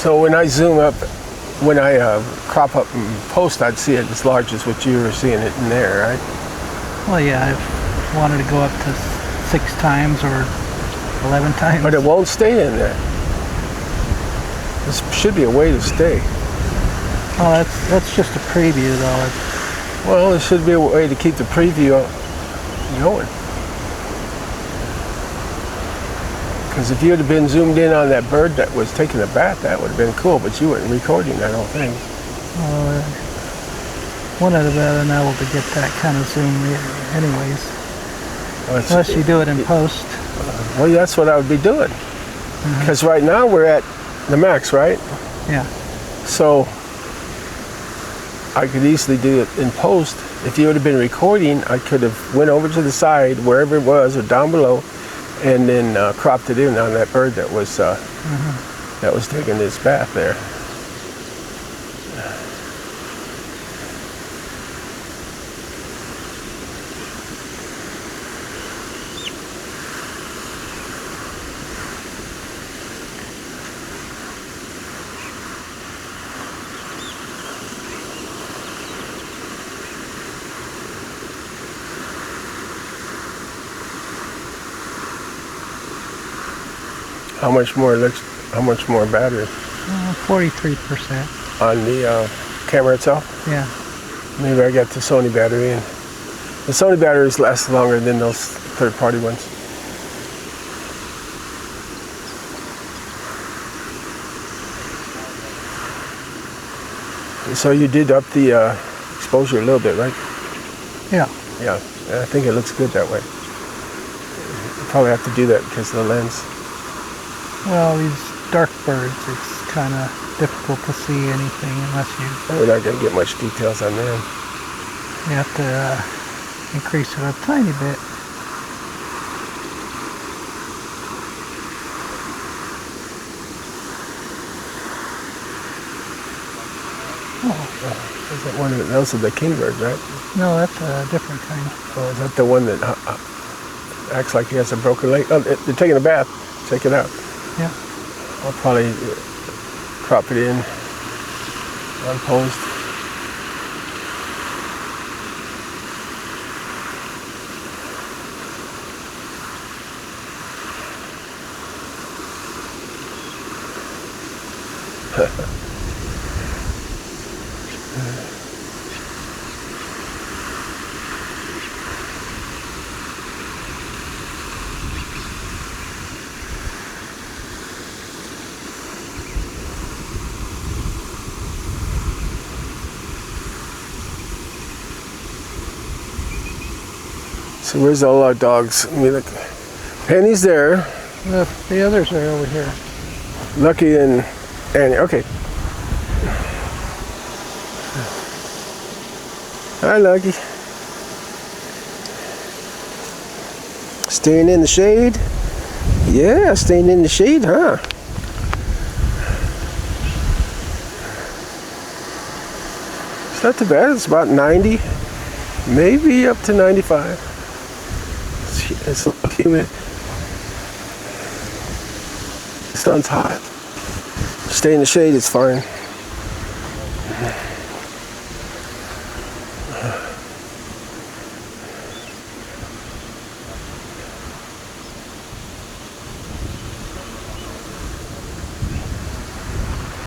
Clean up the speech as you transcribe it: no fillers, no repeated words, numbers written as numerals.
So when I zoom up, when I crop up and post, I'd see it as large as what you were seeing it in there, right? Well, yeah, I've wanted to go up to 6 times or 11 times. But it won't stay in there. This should be a way to stay. Well, that's just a preview, though. Well, there should be a way to keep the preview going. Because if you would have been zoomed in on that bird that was taking a bath, that would have been cool, but you weren't recording, I don't think. Well, wouldn't have been able to get that kind of zoom anyways. Unless you do it in post. Well, that's what I would be doing. Because right now we're at the max, right? Yeah. So I could easily do it in post. If you would have been recording, I could have went over to the side, wherever it was, or down below, and then cropped it in on that bird that was taking his bath there. How much more battery? 43%. On the camera itself? Yeah. Maybe I got the Sony battery in. The Sony batteries last longer than those third-party ones. So you did up the exposure a little bit, right? Yeah. Yeah, I think it looks good that way. You probably have to do that because of the lens. Well, these dark birds, it's kind of difficult to see anything unless you... We're not going to get much details on them. You have to increase it a tiny bit. Is that one of those are the kingbirds, right? No, that's a different kind. Oh, is that the one that acts like he has a broken leg? Oh, they're taking a bath. Check it out. Yeah. I'll probably crop it in on post. So where's all our dogs? Let me look. Penny's there. The others are over here. Lucky and Annie. Okay. Hi, Lucky. Staying in the shade? Yeah, staying in the shade, huh? It's not too bad. It's about 90, maybe up to 95. It's a little humid. The sun's hot. Stay in the shade, it's fine.